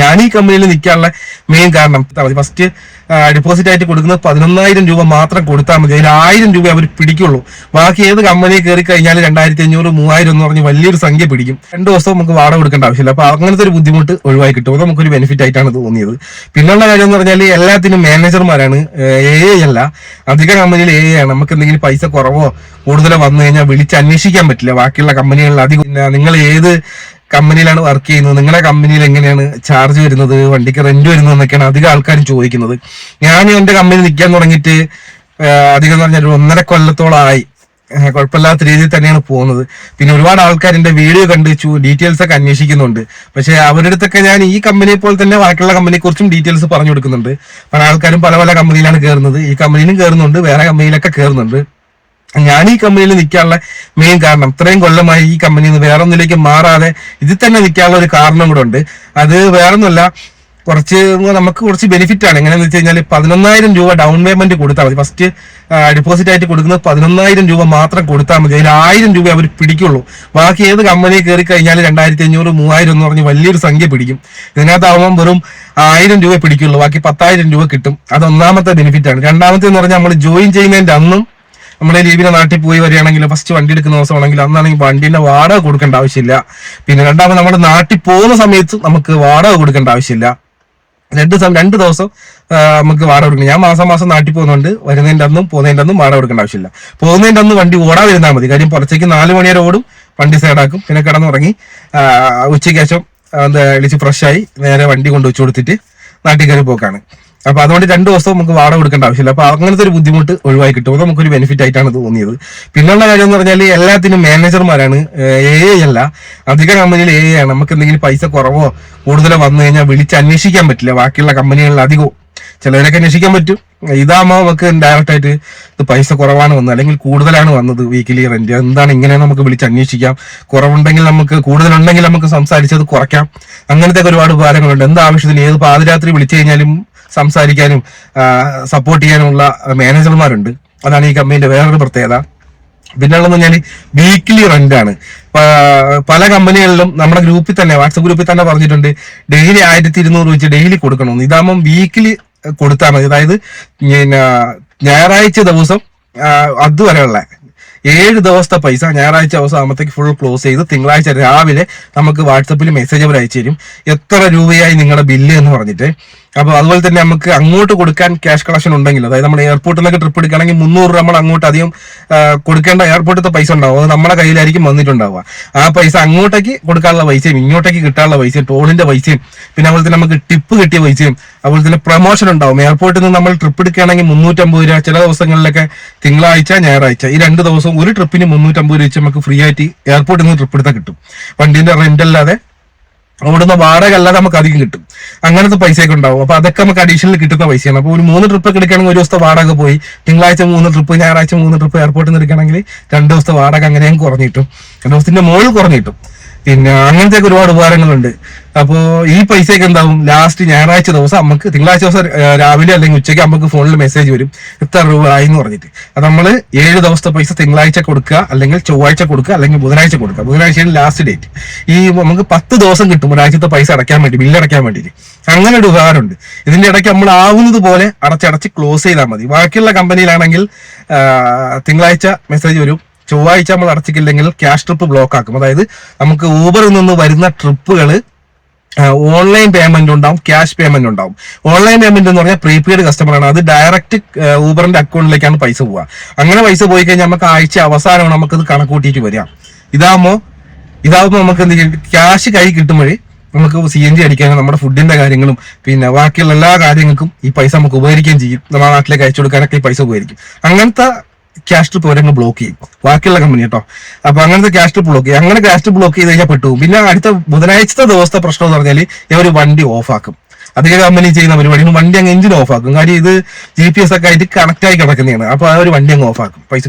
ഞാൻ ഈ കമ്പനിയിൽ നിൽക്കാനുള്ള മെയിൻ കാരണം ഫസ്റ്റ് ഡിപ്പോസിറ്റ് ആയിട്ട് കൊടുക്കുന്നത് 11,000 രൂപ മാത്രം കൊടുത്താൽ മതി. അതിൽ 1,000 രൂപ അവർ പിടിക്കുള്ളൂ. ബാക്കി ഏത് കമ്പനി കയറി കഴിഞ്ഞാൽ 2,500, 3,000 എന്ന് പറഞ്ഞ് വലിയൊരു സംഖ്യ പിടിക്കും. 2 ദിവസം നമുക്ക് വാടക കൊടുക്കേണ്ട ആവശ്യമില്ല. അപ്പൊ അങ്ങനത്തെ ഒരു ബുദ്ധിമുട്ട് ഒഴിവായി കിട്ടും. അത് നമുക്കൊരു ബെനിഫിറ്റ് ആയിട്ടാണ് തോന്നിയത്. പിന്നുള്ള കാര്യം എന്ന് പറഞ്ഞാൽ എല്ലാത്തിനും മാനേജർമാരാണ്, അല്ല അധിക കമ്പനിയിൽ ആണ്. നമുക്ക് എന്തെങ്കിലും പൈസ കുറവോ കൂടുതലോ വന്നു കഴിഞ്ഞാൽ വിളിച്ച് അന്വേഷിക്കാൻ പറ്റില്ല. ബാക്കിയുള്ള കമ്പനികളിൽ അധികം നിങ്ങൾ ഏത് കമ്പനിയിലാണ് വർക്ക് ചെയ്യുന്നത്, നിങ്ങളുടെ കമ്പനിയിൽ എങ്ങനെയാണ് ചാർജ് വരുന്നത്, വണ്ടിക്ക് റെന്റ് വരുന്നത് എന്നൊക്കെയാണ് അധികം ആൾക്കാരും ചോദിക്കുന്നത്. ഞാൻ എന്റെ കമ്പനി നിൽക്കാൻ തുടങ്ങിയിട്ട് അധികം എന്ന് പറഞ്ഞാൽ 1.5 കൊല്ലത്തോളമായി. കുഴപ്പമില്ലാത്ത രീതിയിൽ തന്നെയാണ് പോകുന്നത്. പിന്നെ ഒരുപാട് ആൾക്കാർ എന്റെ വീഡിയോ കണ്ട് ഡീറ്റെയിൽസ് ഒക്കെ അന്വേഷിക്കുന്നുണ്ട്. പക്ഷെ അവരുടെ അടുത്തൊക്കെ ഞാൻ ഈ കമ്പനിയെ പോലെ തന്നെ ബാക്കിയുള്ള കമ്പനിയെ കുറിച്ചും ഡീറ്റെയിൽസ് പറഞ്ഞു കൊടുക്കുന്നുണ്ട്. പല ആൾക്കാരും പല പല കമ്പനിയിലാണ് കയറുന്നത്. ഈ കമ്പനിയിലും കയറുന്നുണ്ട്, വേറെ കമ്പനിയിലൊക്കെ കയറുന്നുണ്ട്. ഞാൻ ഈ കമ്പനിയിൽ നിൽക്കാനുള്ള മെയിൻ കാരണം, ഇത്രയും കൊല്ലമായി ഈ കമ്പനിയിൽ നിന്ന് വേറെ ഒന്നിലേക്ക് മാറാതെ ഇതിൽ തന്നെ നിൽക്കാനുള്ള ഒരു കാരണം കൂടെ ഉണ്ട്. അത് വേറൊന്നുമല്ല, നമുക്ക് കുറച്ച് ബെനിഫിറ്റ് ആണ്. എങ്ങനെയാന്ന് വെച്ച് കഴിഞ്ഞാൽ 11,000 രൂപ ഡൗൺ പേയ്മെന്റ് കൊടുത്താൽ മതി. ഫസ്റ്റ് ഡിപ്പോസിറ്റ് ആയിട്ട് കൊടുക്കുന്നത് 11,000 രൂപ മാത്രം കൊടുത്താൽ മതി. അതിൽ 1,000 രൂപ അവർ പിടിക്കുള്ളൂ. ബാക്കി ഏത് കമ്പനി കയറി കഴിഞ്ഞാൽ 2,500, 3,000 എന്ന് പറഞ്ഞ് വലിയൊരു സംഖ്യ പിടിക്കും. ഇതിനകത്താവുമ്പോൾ വെറും 1,000 രൂപ പിടിക്കുള്ളൂ. ബാക്കി 10,000 രൂപ കിട്ടും. അത് ഒന്നാമത്തെ ബെനിഫിറ്റ് ആണ്. രണ്ടാമത്തെ എന്ന് പറഞ്ഞാൽ നമ്മൾ ജോയിൻ ചെയ്യുന്നതിന്റെ അന്നും നമ്മളെ ലീവിനെ നാട്ടിൽ പോയി വരികയാണെങ്കിൽ ഫസ്റ്റ് വണ്ടി എടുക്കുന്ന ദിവസമാണെങ്കിൽ അന്നാണെങ്കിൽ വണ്ടീന്റെ വാടക കൊടുക്കേണ്ട ആവശ്യമില്ല. പിന്നെ രണ്ടാമത് നമ്മുടെ നാട്ടിൽ പോകുന്ന സമയത്ത് നമുക്ക് വാടക കൊടുക്കേണ്ട ആവശ്യമില്ല. 2 ദിവസം നമുക്ക് വാടക കൊടുക്കണം. ഞാൻ മാസം നാട്ടിൽ പോകുന്നുണ്ട്. വരുന്നതിന്റെ അന്നും പോകുന്നതിന്റെ അന്നും വാടക കൊടുക്കേണ്ട ആവശ്യമില്ല. പോകുന്നതിന്റെ അന്ന് വണ്ടി ഓടാൻ വരുന്നാൽ മതി. കാര്യം പുറത്തേക്ക് 4 മണി വരെ ഓടും, വണ്ടി സൈഡാക്കും, പിന്നെ കിടന്നുറങ്ങി ഉച്ചയ്ക്ക് ശേഷം എളിച്ച് ഫ്രഷായി നേരെ വണ്ടി കൊണ്ട് വെച്ച് കൊടുത്തിട്ട് നാട്ടിൽ കയറി പോക്കാണ്. അപ്പൊ അതുകൊണ്ട് 2 ദിവസം നമുക്ക് വാടക കൊടുക്കേണ്ട ആവശ്യമില്ല. അപ്പൊ അങ്ങനത്തെ ഒരു ബുദ്ധിമുട്ട് ഒഴിവായി കിട്ടും. അത് നമുക്കൊരു ബെനിഫിറ്റ് ആയിട്ടാണ് തോന്നിയത്. പിന്നുള്ള കാര്യം എന്ന് പറഞ്ഞാൽ എല്ലാത്തിനും മാനേജർമാരാണ്, അല്ല അധിക കമ്പനിയിൽ ആണ്. നമുക്ക് എന്തെങ്കിലും പൈസ കുറവോ കൂടുതലോ വന്നു കഴിഞ്ഞാൽ വിളിച്ച് അന്വേഷിക്കാൻ പറ്റില്ല. ബാക്കിയുള്ള കമ്പനികളിൽ അധികവും ചിലവരൊക്കെ അന്വേഷിക്കാൻ പറ്റും. ഇതാകുമ്പോൾ നമുക്ക് ഡയറക്റ്റ് ആയിട്ട് ഇത് പൈസ കുറവാണ് വന്നത് അല്ലെങ്കിൽ കൂടുതലാണ് വന്നത് വീക്കിലി റെന്റ് എന്താണ് ഇങ്ങനെ നമുക്ക് വിളിച്ച് അന്വേഷിക്കാം. കുറവുണ്ടെങ്കിൽ നമുക്ക്, കൂടുതലുണ്ടെങ്കിൽ നമുക്ക് സംസാരിച്ചത് കുറയ്ക്കാം. അങ്ങനത്തെ ഒരുപാട് ഉപകാരങ്ങളുണ്ട്. എന്താവശ്യത്തിന് ഏത് പാതിരാത്രി വിളിച്ചു കഴിഞ്ഞാലും സംസാരിക്കാനും സപ്പോർട്ട് ചെയ്യാനുമുള്ള മാനേജർമാരുണ്ട്. അതാണ് ഈ കമ്പനിന്റെ വേറൊരു പ്രത്യേകത. പിന്നെയുള്ളതെന്ന് പറഞ്ഞാൽ വീക്കിലി റെന്റ് ആണ്. പല കമ്പനികളിലും നമ്മുടെ ഗ്രൂപ്പിൽ തന്നെ, വാട്സപ്പ് ഗ്രൂപ്പിൽ തന്നെ പറഞ്ഞിട്ടുണ്ട് ഡെയിലി 1,200 വെച്ച് ഡെയിലി കൊടുക്കണമെന്ന്. ഇതാകുമ്പം വീക്കിലി കൊടുത്താൽ മതി. അതായത് ഞായറാഴ്ച ദിവസം അതുവരെയുള്ള 7 ദിവസത്തെ പൈസ ഞായറാഴ്ച ദിവസം ആകുമ്പോഴത്തേക്ക് ഫുൾ ക്ലോസ് ചെയ്ത് തിങ്കളാഴ്ച രാവിലെ നമുക്ക് വാട്സപ്പിൽ മെസ്സേജ് അവർ അയച്ചു തരും എത്ര രൂപയായി നിങ്ങളുടെ ബില്ല് എന്ന് പറഞ്ഞിട്ട്. അപ്പൊ അതുപോലെ തന്നെ നമുക്ക് അങ്ങോട്ട് കൊടുക്കാൻ ക്യാഷ് കളക്ഷൻ ഉണ്ടെങ്കിൽ, അതായത് നമ്മൾ എയർപോർട്ടിലൊക്കെ ട്രിപ്പ് എടുക്കുകയാണെങ്കിൽ 300 നമ്മൾ അങ്ങോട്ട് അധികം കൊടുക്കേണ്ട എയർപോർട്ടിലത്തെ പൈസ ഉണ്ടാവും. അത് നമ്മുടെ കയ്യിലായിരിക്കും വന്നിട്ടുണ്ടാവുക. ആ പൈസ അങ്ങോട്ടേക്ക് കൊടുക്കാനുള്ള പൈസയും ഇങ്ങോട്ടേക്ക് കിട്ടാനുള്ള പൈസയും ടോളിന്റെ പൈസയും പിന്നെ അതുപോലെ തന്നെ നമുക്ക് ടിപ്പ് കിട്ടിയ പൈസയും അതുപോലെ തന്നെ പ്രൊമോഷൻ ഉണ്ടാവും. എയർപോർട്ടിൽ നിന്ന് നമ്മൾ ട്രിപ്പ് എടുക്കുകയാണെങ്കിൽ 350 രൂപ, ചില ദിവസങ്ങളിലൊക്കെ തിങ്കളാഴ്ച ഞായറാഴ്ച ഈ 2 ദിവസവും ഒരു ട്രിപ്പിന് 350 രൂപ വെച്ച് നമുക്ക് ഫ്രീ ആയിട്ട് എയർപോർട്ടിൽ നിന്ന് ട്രിപ്പ് എടുത്താൽ കിട്ടും. വണ്ടീന്റെ റെന്റ് അല്ലാതെ ഓടുന്ന വാടക അല്ലാതെ നമുക്ക് അധികം കിട്ടും. അങ്ങനത്തെ പൈസയൊക്കെ ഉണ്ടാവും. അപ്പൊ അതൊക്കെ നമുക്ക് അഡീഷണൽ കിട്ടുന്ന പൈസയാണ്. അപ്പൊ ഒരു 3 ട്രിപ്പ് ഒക്കെ എടുക്കുകയാണെങ്കിൽ 1 ദിവസത്തെ വാടക പോയി. തിങ്കളാഴ്ച 3 ട്രിപ്പ്, ഞായറാഴ്ച 3 ട്രിപ്പ് എയർപോർട്ടിൽ നിന്ന് എടുക്കുകയാണെങ്കിൽ 2 ദിവസത്തെ വാടക അങ്ങനെയും കുറഞ്ഞിട്ടും 2 ദിവസത്തിന്റെ മുകളിൽ കുറഞ്ഞിട്ടും. പിന്നെ അങ്ങനത്തെ ഒരുപാട് ഉപകാരങ്ങളുണ്ട്. അപ്പോ ഈ പൈസയൊക്കെ എന്താവും ലാസ്റ്റ് ഞായറാഴ്ച ദിവസം നമുക്ക്, തിങ്കളാഴ്ച ദിവസം രാവിലെ അല്ലെങ്കിൽ ഉച്ചയ്ക്ക് നമുക്ക് ഫോണിൽ മെസ്സേജ് വരും ഇത്ര രൂപ ആയി എന്ന് പറഞ്ഞിട്ട്. അത് നമ്മൾ 7 ദിവസത്തെ പൈസ തിങ്കളാഴ്ച കൊടുക്കുക, അല്ലെങ്കിൽ ചൊവ്വാഴ്ച കൊടുക്കുക, അല്ലെങ്കിൽ ബുധനാഴ്ച കൊടുക്കുക. ബുധനാഴ്ചയാണ് ലാസ്റ്റ് ഡേറ്റ്. ഈ നമുക്ക് 10 ദിവസം കിട്ടും ഒരാഴ്ചത്തെ പൈസ അടയ്ക്കാൻ വേണ്ടി, ബില്ല് അടയ്ക്കാൻ വേണ്ടിയിട്ട്. അങ്ങനെ ഒരു ഉപകാരമുണ്ട്. ഇതിന്റെ ഇടയ്ക്ക് നമ്മൾ ആവുന്നത് പോലെ അടച്ചടച്ച് ക്ലോസ് ചെയ്താൽ മതി. ബാക്കിയുള്ള കമ്പനിയിലാണെങ്കിൽ തിങ്കളാഴ്ച മെസ്സേജ് വരും, ചൊവ്വാഴ്ച നമ്മൾ അടച്ചിട്ടില്ലെങ്കിൽ ക്യാഷ് ട്രിപ്പ് ബ്ലോക്ക് ആക്കും. അതായത് നമുക്ക് ഊബറിൽ നിന്ന് വരുന്ന ട്രിപ്പുകൾ ഓൺലൈൻ പേയ്മെന്റ് ഉണ്ടാവും, ക്യാഷ് പേയ്മെന്റ് ഉണ്ടാവും. ഓൺലൈൻ പേയ്മെന്റ് എന്ന് പറഞ്ഞാൽ പ്രീപെയ്ഡ് കസ്റ്റമർ ആണ്. അത് ഡയറക്റ്റ് ഊബറിന്റെ അക്കൗണ്ടിലേക്കാണ് പൈസ പോവുക. അങ്ങനെ പൈസ പോയി കഴിഞ്ഞാൽ നമുക്ക് ആഴ്ച അവസാനമാണ് നമുക്കത് കണക്കൂട്ടിയിട്ട് വരിക. ഇതാവുമ്പോൾ നമുക്ക് എന്ത് ചെയ്യും, ക്യാഷ് കൈ കിട്ടുമ്പോഴേ നമുക്ക് CNG അടിക്കാനും നമ്മുടെ ഫുഡിന്റെ കാര്യങ്ങളും പിന്നെ ബാക്കിയുള്ള എല്ലാ കാര്യങ്ങൾക്കും ഈ പൈസ നമുക്ക് ഉപകരിക്കുകയും ചെയ്യും. നമ്മുടെ നാട്ടിലേക്ക് അയച്ചു കൊടുക്കാനൊക്കെ ഈ പൈസ ഉപകരിക്കും. അങ്ങനത്തെ ക്യാഷ് ട്രിപ്പ് അവരങ്ങ് ബ്ലോക്ക് ചെയ്യും, ബാക്കിയുള്ള കമ്പനി കേട്ടോ. അപ്പൊ അങ്ങനത്തെ ക്യാഷ് ട്രിപ്പ് ബ്ലോക്ക് ചെയ്യും. അങ്ങനെ ക്യാഷ് ട്രിപ്പ് ബ്ലോക്ക് ചെയ്ത് കഴിഞ്ഞാൽ പെട്ടു. പിന്നെ അടുത്ത ബുധനാഴ്ചത്തെ ദിവസത്തെ പ്രശ്നം എന്ന് പറഞ്ഞാൽ ഇവർ വണ്ടി ഓഫാക്കും. അധിക കമ്പനി ചെയ്യുന്ന പരിപാടിയാണ് വണ്ടി അങ്ങ് എഞ്ചിൻ ഓഫാക്കും. കാര്യം ഇത് GPS ഒക്കെ ആയിട്ട് കണക്ട് ആയി കിടക്കുന്നതാണ്. അപ്പൊ ആ ഒരു വണ്ടി അങ്ങ് ഓഫാക്കും.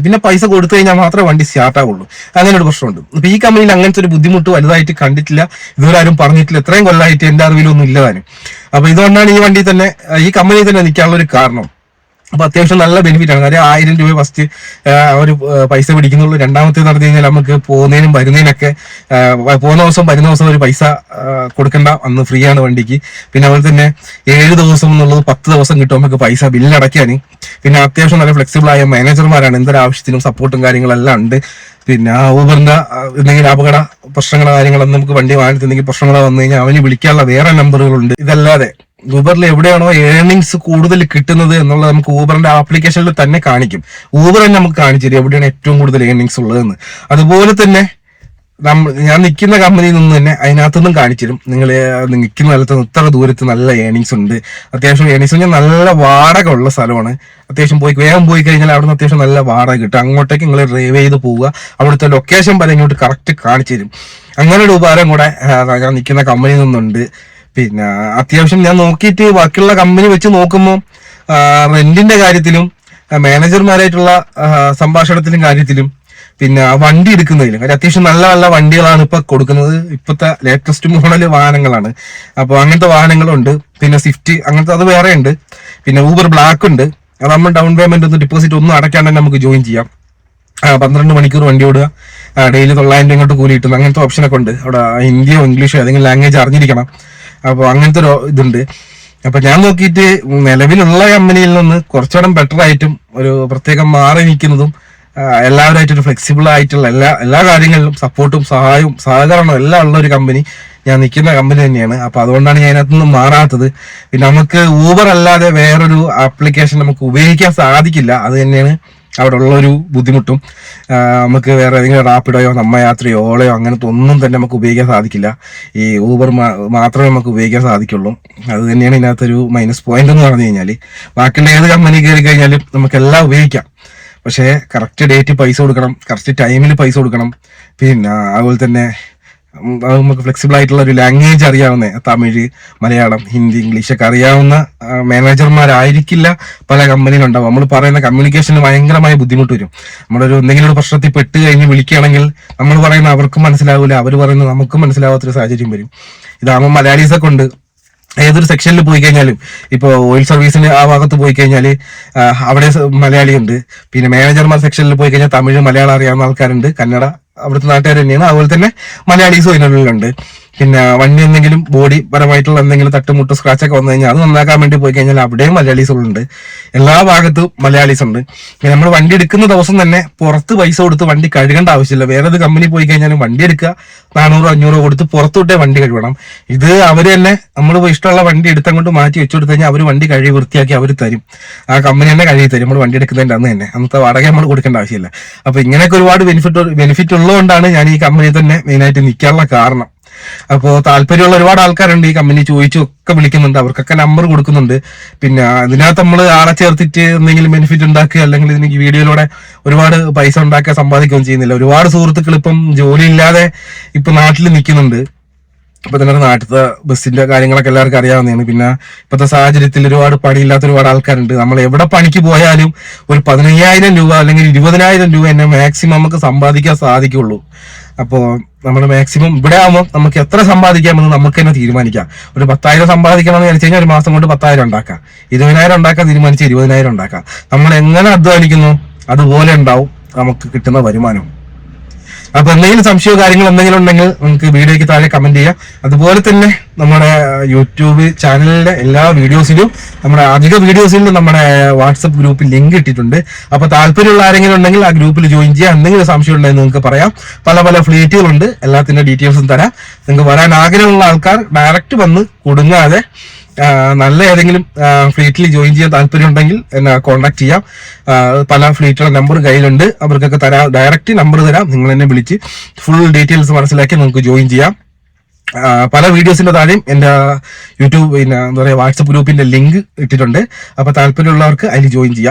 പൈസ കൊടുത്തു കഴിഞ്ഞാൽ മാത്രമേ വണ്ടി സ്റ്റാർട്ട് ആവുള്ളൂ. അങ്ങനെ ഒരു പ്രശ്നമുണ്ട്. അപ്പൊ ഈ കമ്പനിയിൽ അങ്ങനത്തെ ഒരു ബുദ്ധിമുട്ട് വലുതായിട്ട് കണ്ടിട്ടില്ല, ഇതുവരെ ആരും പറഞ്ഞിട്ടില്ല. ഇത്രയും കൊല്ലമായിട്ട് എന്റെ അറിവിലൊന്നും ഇല്ലതാനും. അപ്പൊ ഇതുകൊണ്ടാണ് ഈ കമ്പനിയിൽ തന്നെ നിൽക്കാനുള്ള ഒരു കാരണം. അപ്പൊ അത്യാവശ്യം നല്ല ബെനിഫിറ്റ് ആണ്. കാര്യം 1000 രൂപ ഫസ്റ്റ് ഒരു പൈസ പിടിക്കുന്നുള്ളൂ. രണ്ടാമത്തെ നടന്നു കഴിഞ്ഞാൽ നമുക്ക് പോകുന്നതിനും വരുന്നതിനൊക്കെ പോകുന്ന ദിവസം വരുന്ന ദിവസം ഒരു പൈസ കൊടുക്കണ്ട, അന്ന് ഫ്രീ ആണ് വണ്ടിക്ക്. പിന്നെ അതുപോലെ തന്നെ 7 ദിവസം എന്നുള്ളത് 10 ദിവസം കിട്ടും നമുക്ക് പൈസ ബില്ലടയ്ക്കാൻ. പിന്നെ അത്യാവശ്യം നല്ല ഫ്ലെക്സിബിൾ ആയ മാനേജർമാരാണ്, എന്തൊരാവശ്യത്തിനും സപ്പോർട്ടും കാര്യങ്ങളെല്ലാം ഉണ്ട്. പിന്നെ ഊബറിന്റെ എന്തെങ്കിലും അപകട പ്രശ്നങ്ങളോ കാര്യങ്ങളൊന്നും നമുക്ക് വണ്ടി വാങ്ങിയിട്ട് എന്തെങ്കിലും പ്രശ്നങ്ങളോ വന്നു കഴിഞ്ഞാൽ അവന് വിളിക്കാനുള്ള വേറെ നമ്പറുകളുണ്ട്. ഇതല്ലാതെ ഊബറിൽ എവിടെയാണോ ഏർണിങ്സ് കൂടുതൽ കിട്ടുന്നത് എന്നുള്ളത് നമുക്ക് ഊബറിന്റെ ആപ്ലിക്കേഷനിൽ തന്നെ കാണിക്കും. ഊബർ തന്നെ നമുക്ക് കാണിച്ചു തരും എവിടെയാണ് ഏറ്റവും കൂടുതൽ ഏർണിങ്സ് ഉള്ളതെന്ന്. അതുപോലെ തന്നെ ഞാൻ നിൽക്കുന്ന കമ്പനിയിൽ നിന്ന് തന്നെ അതിനകത്തുനിന്നും കാണിച്ചു തരും നിങ്ങൾ നിൽക്കുന്ന സ്ഥലത്ത് ഇത്ര ദൂരത്ത് നല്ല ഏർണിങ്സ് ഉണ്ട്. അത്യാവശ്യം ഏർണിങ്സ് പറഞ്ഞാൽ നല്ല വാടക ഉള്ള സ്ഥലമാണ്. അത്യാവശ്യം വേഗം പോയി കഴിഞ്ഞാൽ അവിടെ നിന്ന് അത്യാവശ്യം നല്ല വാടക കിട്ടും. അങ്ങോട്ടേക്ക് നിങ്ങൾ ഡ്രൈവ് ചെയ്ത് പോവുക, അവിടുത്തെ ലൊക്കേഷൻ വരെ ഇങ്ങോട്ട് കറക്റ്റ് കാണിച്ചു തരും. അങ്ങനെ ഒരു ഉപകാരം കൂടെ ഞാൻ നിൽക്കുന്ന കമ്പനിയിൽ നിന്നുണ്ട്. പിന്നെ അത്യാവശ്യം ഞാൻ നോക്കിയിട്ട് ബാക്കിയുള്ള കമ്പനി വെച്ച് നോക്കുമ്പോൾ റെന്റിന്റെ കാര്യത്തിലും മാനേജർമാരായിട്ടുള്ള സംഭാഷണത്തിലും കാര്യത്തിലും പിന്നെ വണ്ടി എടുക്കുന്നതിലും അത്യാവശ്യം നല്ല നല്ല വണ്ടികളാണ് ഇപ്പൊ കൊടുക്കുന്നത്. ഇപ്പോഴത്തെ ലേറ്റസ്റ്റ് മോഡൽ വാഹനങ്ങളാണ്. അപ്പോൾ അങ്ങനത്തെ വാഹനങ്ങളുണ്ട്. പിന്നെ സ്വിഫ്റ്റ് അങ്ങനത്തെ അത് വേറെ ഉണ്ട്. പിന്നെ ഊബർ ബ്ലാക്ക് ഉണ്ട്. അത് നമ്മൾ ഡൗൺ പേയ്മെന്റ് ഒന്നും ഡിപ്പോസിറ്റ് ഒന്നും അടയ്ക്കാണ്ട് തന്നെ നമുക്ക് ജോയിൻ ചെയ്യാം. 12 മണിക്കൂർ വണ്ടി ഓടുക, ഡെയിലി 900 രൂപ ഇങ്ങോട്ട് കൂലി കിട്ടും. അങ്ങനത്തെ ഓപ്ഷനൊക്കെ ഉണ്ട്. അവിടെ ഹിന്ദിയോ ഇംഗ്ലീഷോ ഏതെങ്കിലും ലാംഗ്വേജ് അറിഞ്ഞിരിക്കണം. അപ്പോൾ അങ്ങനത്തെ ഒരു ഇതുണ്ട്. അപ്പൊ ഞാൻ നോക്കിയിട്ട് നിലവിലുള്ള കമ്പനിയിൽ നിന്ന് കുറച്ചുകൂടെ ബെറ്റർ ആയിട്ടും ഒരു പ്രത്യേകം മാറി നിൽക്കുന്നതും എല്ലാവരുമായിട്ടൊരു ഫ്ലെക്സിബിൾ ആയിട്ടുള്ള എല്ലാ കാര്യങ്ങളിലും സപ്പോർട്ടും സഹായവും സഹകരണവും എല്ലാം ഉള്ള ഒരു കമ്പനി ഞാൻ നിൽക്കുന്ന കമ്പനി തന്നെയാണ്. അപ്പൊ അതുകൊണ്ടാണ് ഞാൻ അതിനകത്തൊന്നും മാറാത്തത്. പിന്നെ നമുക്ക് ഊബർ അല്ലാതെ വേറൊരു ആപ്ലിക്കേഷൻ നമുക്ക് ഉപയോഗിക്കാൻ സാധിക്കില്ല. അത് തന്നെയാണ് അവിടെ ഉള്ളൊരു ബുദ്ധിമുട്ടും. നമുക്ക് വേറെ ഏതെങ്കിലും റാപ്പിഡോയോ നമ്മയാത്രയോ ഓളയോ അങ്ങനത്തെ ഒന്നും തന്നെ നമുക്ക് ഉപയോഗിക്കാൻ സാധിക്കില്ല. ഈ ഊബർ മാത്രമേ നമുക്ക് ഉപയോഗിക്കാൻ സാധിക്കുള്ളൂ. അത് തന്നെയാണ് ഇതിനകത്തൊരു മൈനസ് പോയിന്റ് എന്ന് പറഞ്ഞു കഴിഞ്ഞാൽ. ബാക്കിയുള്ള ഏത് കമ്പനി കയറി കഴിഞ്ഞാലും നമുക്കെല്ലാം ഉപയോഗിക്കാം. പക്ഷേ കറക്റ്റ് ഡേറ്റ് പൈസ കൊടുക്കണം, കറക്റ്റ് ടൈമിൽ പൈസ കൊടുക്കണം. പിന്നെ അതുപോലെ തന്നെ നമുക്ക് ഫ്ലെക്സിബിൾ ആയിട്ടുള്ള ഒരു ലാംഗ്വേജ് അറിയാവുന്ന തമിഴ്, മലയാളം, ഹിന്ദി, ഇംഗ്ലീഷ് ഒക്കെ അറിയാവുന്ന മാനേജർമാരായിരിക്കില്ല പല കമ്പനിയിലുണ്ടാവും. നമ്മൾ പറയുന്ന കമ്മ്യൂണിക്കേഷന് ഭയങ്കരമായ ബുദ്ധിമുട്ട് വരും. നമ്മളൊരു എന്തെങ്കിലും ഒരു പ്രശ്നത്തിൽ പെട്ട് കഴിഞ്ഞ് വിളിക്കുകയാണെങ്കിൽ നമ്മൾ പറയുന്ന അവർക്കും മനസ്സിലാവില്ല, അവർ പറയുന്നത് നമുക്കും മനസ്സിലാവാത്തൊരു സാഹചര്യം വരും. ഇതാകുമ്പോൾ മലയാളീസൊക്കെ ഉണ്ട്. ഏതൊരു സെക്ഷനിൽ പോയി കഴിഞ്ഞാലും ഇപ്പോൾ ഓയിൽ സർവീസിന് ആ ഭാഗത്ത് പോയി കഴിഞ്ഞാൽ അവിടെ മലയാളി ഉണ്ട്. പിന്നെ മാനേജർമാർ സെക്ഷനിൽ പോയി കഴിഞ്ഞാൽ തമിഴ് മലയാളം അറിയാവുന്ന ആൾക്കാരുണ്ട്, കന്നഡ അവിടുത്തെ നാട്ടുകാർ തന്നെയാണ്. അതുപോലെ തന്നെ മലയാളീസും അതിനുള്ളിലുണ്ട്. പിന്നെ വണ്ടി എന്തെങ്കിലും ബോഡി പരമായിട്ടുള്ള എന്തെങ്കിലും തട്ടുമുട്ട് സ്ക്രാച്ച് ഒക്കെ വന്നു കഴിഞ്ഞാൽ അത് നന്നാക്കാൻ വേണ്ടി പോയി കഴിഞ്ഞാൽ അവിടെയും മലയാളീസുകളുണ്ട്. എല്ലാ ഭാഗത്തും മലയാളീസ് ഉണ്ട്. പിന്നെ നമ്മൾ വണ്ടി എടുക്കുന്ന ദിവസം തന്നെ പുറത്ത് പൈസ കൊടുത്ത് വണ്ടി കഴുകേണ്ട ആവശ്യമില്ല. വേറെ ഏത് കമ്പനി പോയി കഴിഞ്ഞാലും വണ്ടി എടുക്കുക, 400-500 കൊടുത്ത് പുറത്തുവിട്ടേ വണ്ടി കഴുകണം. ഇത് അവർ തന്നെ നമ്മൾ ഇഷ്ടമുള്ള വണ്ടി എടുത്തങ്ങോട്ട് മാറ്റി വെച്ചു കൊടുത്തു കഴിഞ്ഞാൽ അവർ വണ്ടി കഴുകി വൃത്തിയാക്കി അവർ തരും. ആ കമ്പനി തന്നെ കഴുകി തരും. നമ്മൾ വണ്ടി എടുക്കുന്നതിൻ്റെ അന്ന് തന്നെ, അന്നത്തെ വാടക നമ്മൾ കൊടുക്കേണ്ട ആവശ്യമില്ല. അപ്പൊ ഇങ്ങനെയൊക്കെ ഒരുപാട് ബെനിഫിറ്റ് ഉള്ളതുകൊണ്ടാണ് ഞാൻ ഈ കമ്പനി തന്നെ മെയിനായിട്ട് നിൽക്കാനുള്ള കാരണം. അപ്പോൾ താല്പര്യമുള്ള ഒരുപാട് ആൾക്കാരുണ്ട്. ഈ കമ്പനി ചോദിച്ചൊക്കെ വിളിക്കുന്നുണ്ട്, അവർക്കൊക്കെ നമ്പർ കൊടുക്കുന്നുണ്ട്. പിന്നെ അതിനകത്ത് നമ്മൾ ആളെ ചേർത്തിട്ട് എന്തെങ്കിലും ബെനിഫിറ്റ് ഉണ്ടാക്കുക അല്ലെങ്കിൽ ഇതിന് വീഡിയോയിലൂടെ ഒരുപാട് പൈസ ഉണ്ടാക്കുക സമ്പാദിക്കുകയും ചെയ്യുന്നില്ല. ഒരുപാട് സുഹൃത്തുക്കൾ ഇപ്പം ജോലി ഇല്ലാതെ ഇപ്പൊ നാട്ടിൽ നിൽക്കുന്നുണ്ട്. ഇപ്പൊ തന്നെ നാട്ടിലത്തെ ബസ്സിന്റെ കാര്യങ്ങളൊക്കെ എല്ലാവർക്കും അറിയാവുന്നതാണ്. പിന്നെ ഇപ്പോഴത്തെ സാഹചര്യത്തിൽ ഒരുപാട് പണിയില്ലാത്ത ഒരുപാട് ആൾക്കാരുണ്ട്. നമ്മൾ എവിടെ പണിക്ക് പോയാലും ഒരു 15,000 രൂപ അല്ലെങ്കിൽ 20,000 രൂപ തന്നെ മാക്സിമം നമുക്ക് സമ്പാദിക്കാൻ സാധിക്കുള്ളൂ. അപ്പോൾ നമ്മൾ മാക്സിമം ഇവിടെ ആകുമ്പോൾ നമുക്ക് എത്ര സമ്പാദിക്കാമെന്ന് നമുക്ക് തന്നെ തീരുമാനിക്കാം. ഒരു 10,000 സമ്പാദിക്കണമെന്ന് വിചാരിച്ചു കഴിഞ്ഞാൽ ഒരു മാസം കൊണ്ട് 10,000 ഉണ്ടാക്കാം. 20,000 ഉണ്ടാക്കാൻ തീരുമാനിച്ച് 20,000 ഉണ്ടാക്കാം. നമ്മൾ എങ്ങനെ അധ്വാനിക്കുന്നു അതുപോലെ ഉണ്ടാവും നമുക്ക് കിട്ടുന്ന വരുമാനം. അപ്പൊ എന്തെങ്കിലും സംശയമോ കാര്യങ്ങൾ എന്തെങ്കിലും ഉണ്ടെങ്കിൽ നമുക്ക് വീഡിയോയ്ക്ക് താഴെ കമന്റ് ചെയ്യാം. അതുപോലെ തന്നെ നമ്മുടെ യൂട്യൂബ് ചാനലിലെ എല്ലാ വീഡിയോസിലും നമ്മുടെ അധിക വീഡിയോസിലും നമ്മുടെ വാട്സപ്പ് ഗ്രൂപ്പിൽ ലിങ്ക് ഇട്ടിട്ടുണ്ട്. അപ്പൊ താല്പര്യമുള്ള ആരെങ്കിലും ഉണ്ടെങ്കിൽ ആ ഗ്രൂപ്പിൽ ജോയിൻ ചെയ്യാം. എന്തെങ്കിലും സംശയം ഉണ്ടെങ്കിൽ നിങ്ങൾക്ക് പറയാം. പല ഫ്ലീറ്റുകളുണ്ട്, എല്ലാത്തിന്റെ ഡീറ്റെയിൽസും തരാം. നിങ്ങൾക്ക് വരാൻ ആഗ്രഹമുള്ള ആൾക്കാർ ഡയറക്റ്റ് വന്ന് കുടുങ്ങാതെ നല്ല ഏതെങ്കിലും ഫ്ലീറ്റിൽ ജോയിൻ ചെയ്യാൻ താല്പര്യം ഉണ്ടെങ്കിൽ എന്നെ കോൺടാക്ട് ചെയ്യാം. പല ഫ്ലീറ്റുകളുടെ നമ്പർ കയ്യിലുണ്ട്, അവർക്കൊക്കെ തരാം. ഡയറക്റ്റ് നമ്പർ തരാം. നിങ്ങൾ എന്നെ വിളിച്ച് ഫുൾ ഡീറ്റെയിൽസ് മനസ്സിലാക്കി നിങ്ങൾക്ക് ജോയിൻ ചെയ്യാം. പല വീഡിയോസിന്റെ താഴെയും എന്റെ യൂട്യൂബ് പിന്നെ എന്താ പറയുക വാട്സപ്പ് ഗ്രൂപ്പിന്റെ ലിങ്ക് ഇട്ടിട്ടുണ്ട്. അപ്പൊ താല്പര്യമുള്ളവർക്ക് അതിൽ ജോയിൻ ചെയ്യാം.